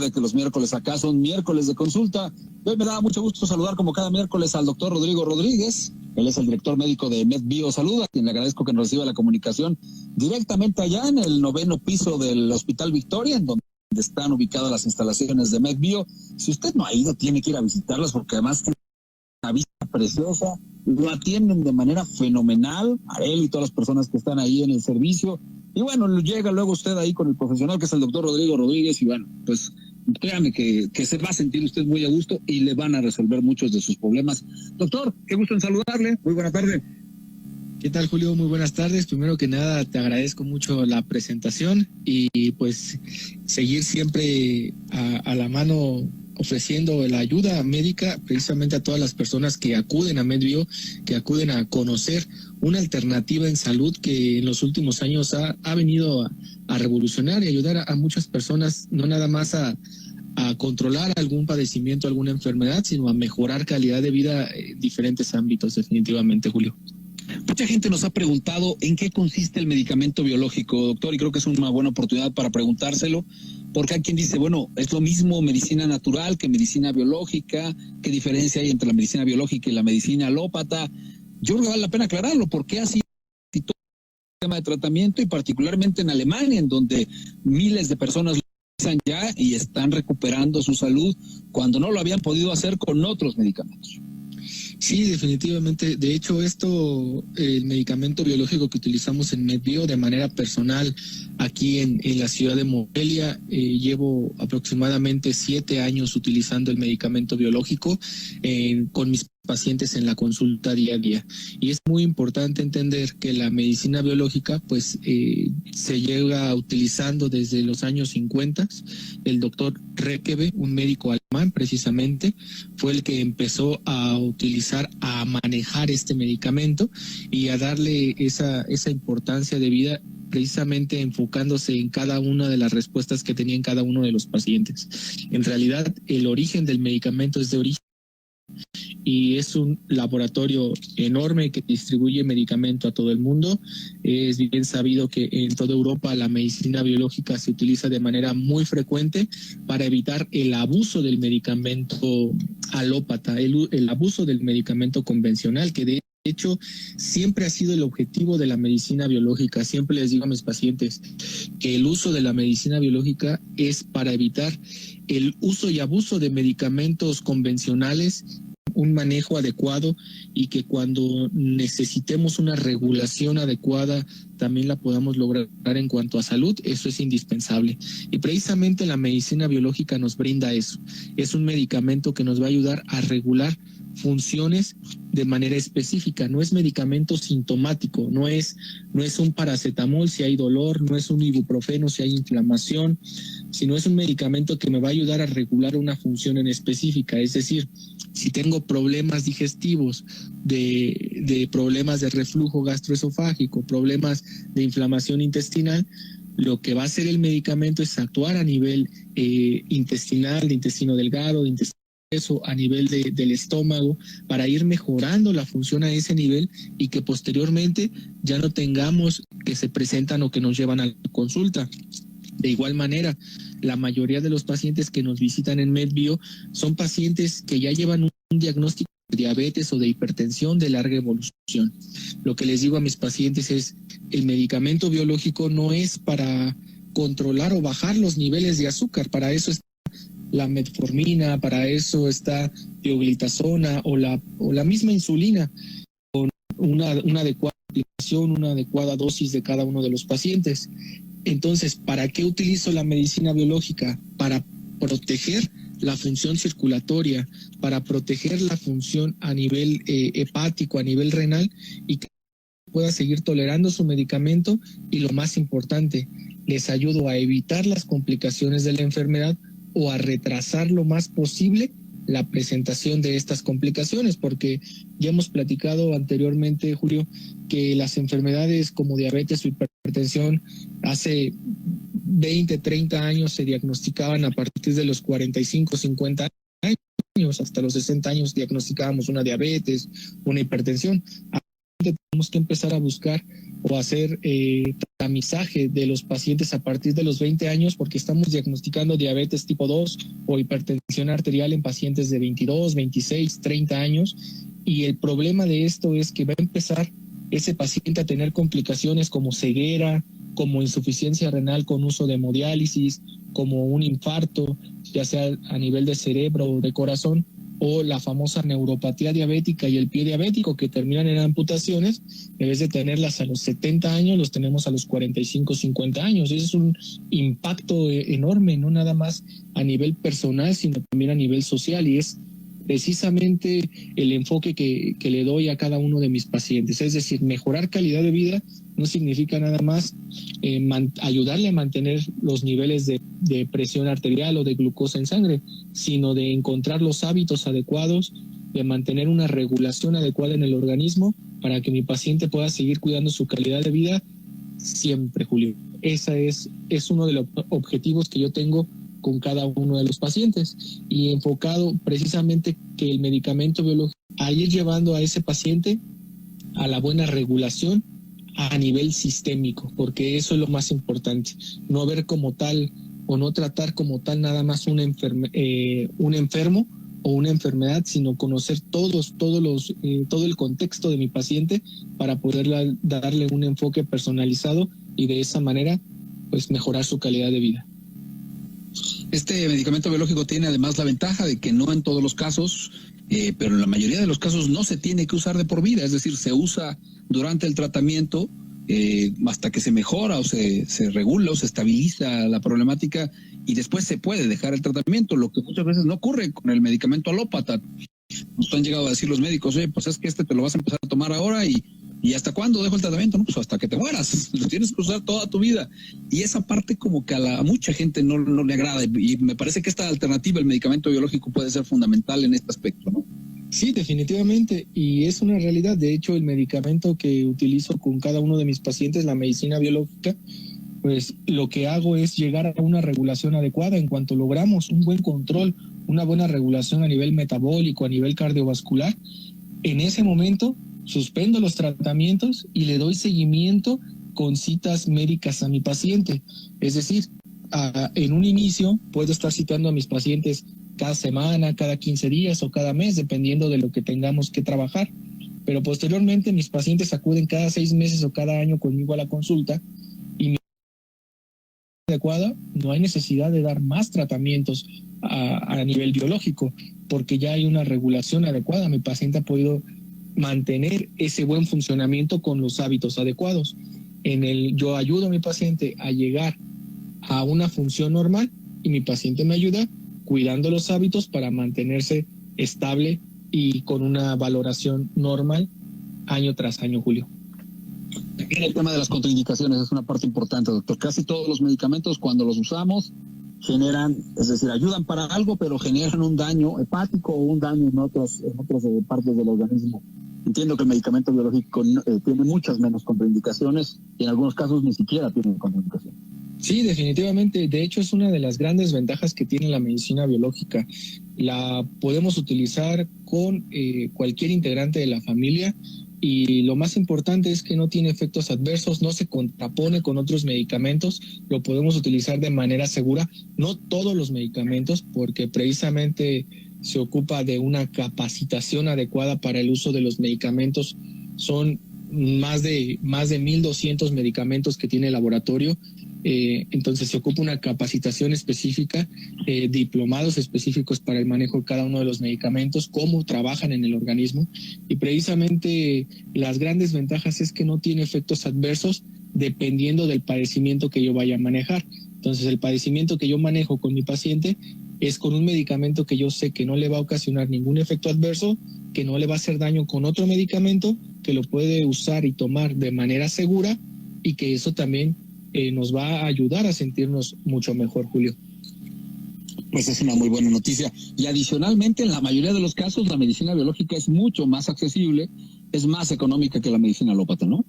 Recuerde que los miércoles acá son miércoles de consulta. Hoy me da mucho gusto saludar como cada miércoles al doctor Rodrigo Rodríguez. Él es el director médico de MedBio Salud, a quien le agradezco que nos reciba la comunicación directamente allá en el 9º piso del Hospital Victoria, en donde están ubicadas las instalaciones de MedBio. Si usted no ha ido, tiene que ir a visitarlas porque además tiene una vista preciosa. Lo atienden de manera fenomenal a él y todas las personas que están ahí en el servicio. Y bueno, llega luego usted ahí con el profesional que es el doctor Rodrigo Rodríguez y bueno, pues créame que se va a sentir usted muy a gusto y le van a resolver muchos de sus problemas. Doctor, qué gusto en saludarle. Muy buena tarde. ¿Qué tal, Julio? Muy buenas tardes. Primero que nada, te agradezco mucho la presentación y pues seguir siempre a la mano ofreciendo la ayuda médica precisamente a todas las personas que acuden a MedBio, que acuden a conocer una alternativa en salud que en los últimos años ha venido a revolucionar y ayudar a muchas personas, no nada más a controlar algún padecimiento, alguna enfermedad, sino a mejorar calidad de vida en diferentes ámbitos, definitivamente, Julio. Mucha gente nos ha preguntado en qué consiste el medicamento biológico, doctor, y creo que es una buena oportunidad para preguntárselo, porque hay quien dice, bueno, es lo mismo medicina natural que medicina biológica, ¿qué diferencia hay entre la medicina biológica y la medicina alópata? Yo creo que vale la pena aclararlo, porque ha sido el sistema de tratamiento y particularmente en Alemania, en donde miles de personas lo utilizan ya y están recuperando su salud cuando no lo habían podido hacer con otros medicamentos. Sí, definitivamente. De hecho, el medicamento biológico que utilizamos en MedBio de manera personal aquí en la ciudad de Morelia, llevo aproximadamente 7 años utilizando el medicamento biológico con mis pacientes en la consulta día a día. Y es muy importante entender que la medicina biológica pues se llega utilizando desde los años 50. El doctor Rekebe, un médico alemán precisamente, fue el que empezó a utilizar, a manejar este medicamento y a darle esa importancia de vida, precisamente enfocándose en cada una de las respuestas que tenían cada uno de los pacientes. En realidad, el origen del medicamento es de origen y es un laboratorio enorme que distribuye medicamento a todo el mundo. Es bien sabido que en toda Europa la medicina biológica se utiliza de manera muy frecuente para evitar el abuso del medicamento alópata, el abuso del medicamento convencional, que de hecho siempre ha sido el objetivo de la medicina biológica. Siempre les digo a mis pacientes que el uso de la medicina biológica es para evitar el uso y abuso de medicamentos convencionales, un manejo adecuado y que cuando necesitemos una regulación adecuada también la podamos lograr en cuanto a salud. Eso es indispensable. Y precisamente la medicina biológica nos brinda eso. Es un medicamento que nos va a ayudar a regular funciones de manera específica. No es medicamento sintomático, no es un paracetamol si hay dolor, no es un ibuprofeno si hay inflamación, sino es un medicamento que me va a ayudar a regular una función en específica. Es decir, si tengo problemas digestivos, de problemas de reflujo gastroesofágico, problemas de inflamación intestinal, lo que va a hacer el medicamento es actuar a nivel intestinal, de intestino delgado, de intestino grueso, a nivel del estómago, para ir mejorando la función a ese nivel y que posteriormente ya no tengamos que se presentan o que nos llevan a la consulta. De igual manera, la mayoría de los pacientes que nos visitan en MedBio son pacientes que ya llevan un diagnóstico de diabetes o de hipertensión de larga evolución. Lo que les digo a mis pacientes es, el medicamento biológico no es para controlar o bajar los niveles de azúcar, para eso está la metformina, para eso está pioglitazona o la misma insulina, con una adecuada aplicación, una adecuada dosis de cada uno de los pacientes. Entonces, ¿para qué utilizo la medicina biológica? Para proteger la función circulatoria, para proteger la función a nivel hepático, a nivel renal, y que pueda seguir tolerando su medicamento, y lo más importante, les ayudo a evitar las complicaciones de la enfermedad o a retrasar lo más posible la presentación de estas complicaciones, porque ya hemos platicado anteriormente, Julio, que las enfermedades como diabetes o hipertensión hace 20, 30 años se diagnosticaban a partir de los 45, 50 años, hasta los 60 años diagnosticábamos una diabetes, una hipertensión. tenemos que empezar a buscar o hacer tamizaje de los pacientes a partir de los 20 años, porque estamos diagnosticando diabetes tipo 2 o hipertensión arterial en pacientes de 22, 26, 30 años. Y el problema de esto es que va a empezar ese paciente a tener complicaciones como ceguera, como insuficiencia renal con uso de hemodiálisis, como un infarto, ya sea a nivel de cerebro o de corazón, o la famosa neuropatía diabética y el pie diabético, que terminan en amputaciones. En vez de tenerlas a los 70 años, los tenemos a los 45, 50 años. Ese es un impacto enorme, no nada más a nivel personal, sino también a nivel social, y es precisamente el enfoque que le doy a cada uno de mis pacientes. Es decir, mejorar calidad de vida no significa nada más ayudarle a mantener los niveles de presión arterial o de glucosa en sangre, sino de encontrar los hábitos adecuados, de mantener una regulación adecuada en el organismo para que mi paciente pueda seguir cuidando su calidad de vida siempre, Julio. Esa es uno de los objetivos que yo tengo con cada uno de los pacientes, y enfocado precisamente que el medicamento biológico a ir llevando a ese paciente a la buena regulación a nivel sistémico, porque eso es lo más importante, no ver como tal o no tratar como tal nada más un enfermo o una enfermedad, sino conocer todo el contexto de mi paciente para poder darle un enfoque personalizado y de esa manera pues mejorar su calidad de vida. Este medicamento biológico tiene además la ventaja de que no en todos los casos, pero en la mayoría de los casos no se tiene que usar de por vida, es decir, se usa durante el tratamiento hasta que se mejora o se regula o se estabiliza la problemática, y después se puede dejar el tratamiento, lo que muchas veces no ocurre con el medicamento alópata. Nos han llegado a decir los médicos, pues es que te lo vas a empezar a tomar ahora ¿y hasta cuándo dejo el tratamiento? No, pues hasta que te mueras, lo tienes que usar toda tu vida. Y esa parte como que a mucha gente no le agrada, y me parece que esta alternativa, el medicamento biológico, puede ser fundamental en este aspecto, ¿no? Sí, definitivamente, y es una realidad. De hecho, el medicamento que utilizo con cada uno de mis pacientes, la medicina biológica, pues lo que hago es llegar a una regulación adecuada. En cuanto logramos un buen control, una buena regulación a nivel metabólico, a nivel cardiovascular, en ese momento suspendo los tratamientos y le doy seguimiento con citas médicas a mi paciente. Es decir, en un inicio puedo estar citando a mis pacientes cada semana, cada 15 días o cada mes, dependiendo de lo que tengamos que trabajar. Pero posteriormente mis pacientes acuden cada 6 meses o cada año conmigo a la consulta, y mi adecuada, no hay necesidad de dar más tratamientos a nivel biológico, porque ya hay una regulación adecuada. Mi paciente ha podido mantener ese buen funcionamiento con los hábitos adecuados. Yo ayudo a mi paciente a llegar a una función normal, y mi paciente me ayuda cuidando los hábitos para mantenerse estable y con una valoración normal año tras año, Julio. El tema de las contraindicaciones es una parte importante, doctor. Casi todos los medicamentos, cuando los usamos, generan, es decir, ayudan para algo, pero generan un daño hepático o un daño en otras partes del organismo. Entiendo que el medicamento biológico tiene muchas menos contraindicaciones, y en algunos casos ni siquiera tiene contraindicaciones. Sí, definitivamente. De hecho, es una de las grandes ventajas que tiene la medicina biológica. La podemos utilizar con cualquier integrante de la familia, y lo más importante es que no tiene efectos adversos, no se contrapone con otros medicamentos, lo podemos utilizar de manera segura. No todos los medicamentos, porque precisamente se ocupa de una capacitación adecuada para el uso de los medicamentos. Son más de 1,200 medicamentos que tiene el laboratorio. Entonces se ocupa una capacitación específica, diplomados específicos para el manejo de cada uno de los medicamentos, cómo trabajan en el organismo, y precisamente las grandes ventajas es que no tiene efectos adversos dependiendo del padecimiento que yo vaya a manejar. Entonces el padecimiento que yo manejo con mi paciente es con un medicamento que yo sé que no le va a ocasionar ningún efecto adverso, que no le va a hacer daño con otro medicamento, que lo puede usar y tomar de manera segura, y que eso también nos va a ayudar a sentirnos mucho mejor, Julio. Pues es una muy buena noticia. Y adicionalmente, en la mayoría de los casos, la medicina biológica es mucho más accesible, es más económica que la medicina alópata, ¿no?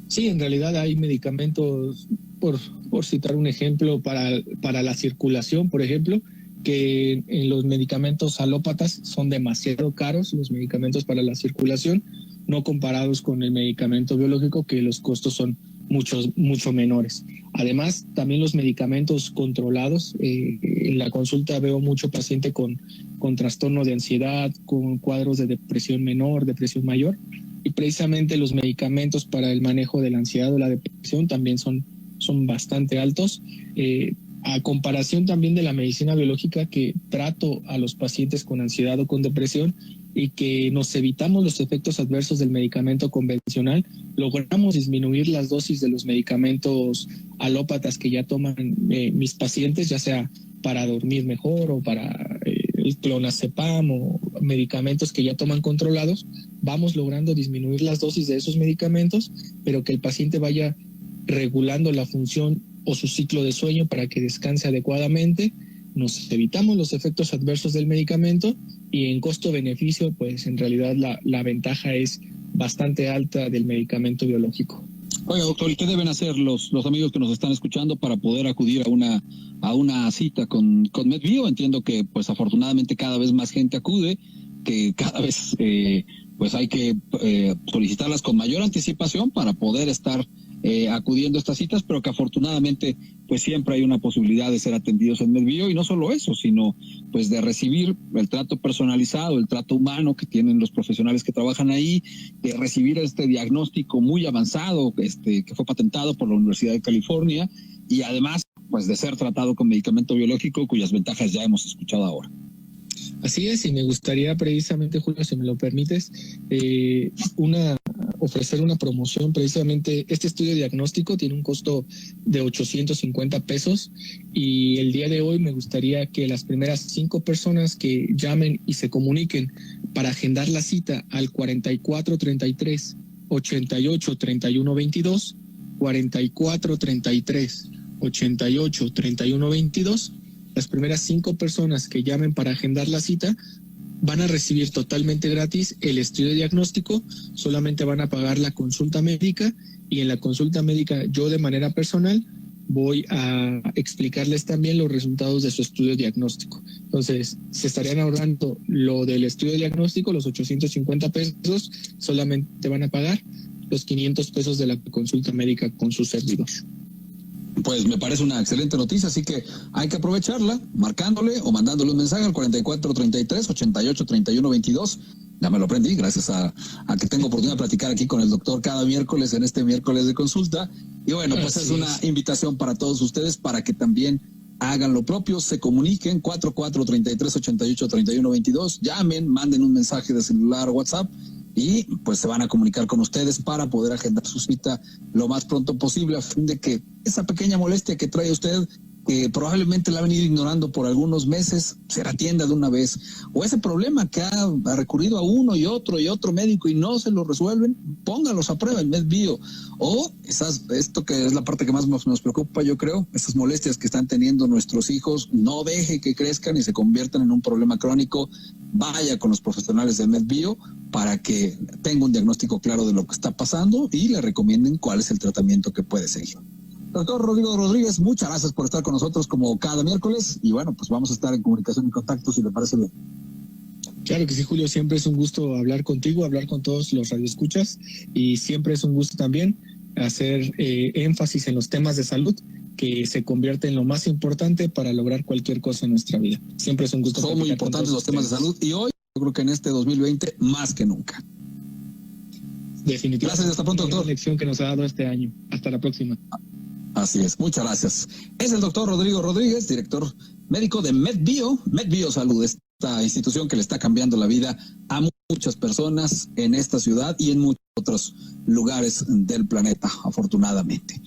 Sí, en realidad hay medicamentos, por citar un ejemplo, para la circulación, por ejemplo, que en los medicamentos alópatas son demasiado caros, los medicamentos para la circulación, no comparados con el medicamento biológico, que los costos son mucho menores. Además, también los medicamentos controlados. En la consulta veo mucho paciente con trastorno de ansiedad, con cuadros de depresión menor, depresión mayor, y precisamente los medicamentos para el manejo de la ansiedad o la depresión también son bastante altos. A comparación también de la medicina biológica, que trato a los pacientes con ansiedad o con depresión y que nos evitamos los efectos adversos del medicamento convencional, logramos disminuir las dosis de los medicamentos alópatas que ya toman mis pacientes, ya sea para dormir mejor o para el clonazepam o medicamentos que ya toman controlados. Vamos logrando disminuir las dosis de esos medicamentos, pero que el paciente vaya regulando la función o su ciclo de sueño para que descanse adecuadamente. Nos evitamos los efectos adversos del medicamento y en costo-beneficio, pues en realidad la ventaja es bastante alta del medicamento biológico. Oiga, doctor, ¿y qué deben hacer los amigos que nos están escuchando para poder acudir a una cita con MedBio? Entiendo que pues afortunadamente cada vez más gente acude, que cada vez pues hay que solicitarlas con mayor anticipación para poder estar acudiendo a estas citas, pero que afortunadamente pues siempre hay una posibilidad de ser atendidos en MedBio, y no solo eso, sino pues de recibir el trato personalizado, el trato humano que tienen los profesionales que trabajan ahí, de recibir este diagnóstico muy avanzado que fue patentado por la Universidad de California, y además pues de ser tratado con medicamento biológico cuyas ventajas ya hemos escuchado ahora. Así es, y me gustaría precisamente, Julio, si me lo permites, ofrecer una promoción. Precisamente este estudio diagnóstico tiene un costo de 850 pesos, y el día de hoy me gustaría que las primeras 5 personas que llamen y se comuniquen para agendar la cita al 4433 88 31 22, 4433 88 31 22, las primeras 5 personas que llamen para agendar la cita van a recibir totalmente gratis el estudio diagnóstico. Solamente van a pagar la consulta médica, y en la consulta médica yo de manera personal voy a explicarles también los resultados de su estudio diagnóstico. Entonces, se estarían ahorrando lo del estudio diagnóstico, los 850 pesos, solamente van a pagar los 500 pesos de la consulta médica con su servidor. Pues me parece una excelente noticia, así que hay que aprovecharla marcándole o mandándole un mensaje al 4433 88 31 22. Ya me lo aprendí gracias a que tengo oportunidad de platicar aquí con el doctor cada miércoles en este miércoles de consulta. Y bueno, pues es una invitación para todos ustedes para que también hagan lo propio, se comuniquen 4433 88 31 22, llamen, manden un mensaje de celular o WhatsApp, y pues se van a comunicar con ustedes para poder agendar su cita lo más pronto posible, a fin de que esa pequeña molestia que trae usted, que probablemente la ha venido ignorando por algunos meses, se atienda de una vez, o ese problema que ha recurrido a uno y otro médico y no se lo resuelven, póngalos a prueba en MedBio. O esto que es la parte que más nos preocupa, yo creo, esas molestias que están teniendo nuestros hijos, no deje que crezcan y se conviertan en un problema crónico. Vaya con los profesionales de MedBio para que tenga un diagnóstico claro de lo que está pasando y le recomienden cuál es el tratamiento que puede seguir. Doctor Rodrigo Rodríguez, muchas gracias por estar con nosotros como cada miércoles, y bueno, pues vamos a estar en comunicación y contacto si le parece bien. Claro que sí, Julio, siempre es un gusto hablar contigo, hablar con todos los radioescuchas, y siempre es un gusto también hacer énfasis en los temas de salud, que se convierte en lo más importante para lograr cualquier cosa en nuestra vida. Siempre es un gusto. Son muy importantes los temas de salud, y hoy yo creo que en este 2020 más que nunca. Definitivamente. Gracias, hasta pronto, doctor. La lección que nos ha dado este año. Hasta la próxima. Así es, muchas gracias. Es el doctor Rodrigo Rodríguez, director médico de MedBio. MedBio Salud, esta institución que le está cambiando la vida a muchas personas en esta ciudad y en muchos otros lugares del planeta, afortunadamente.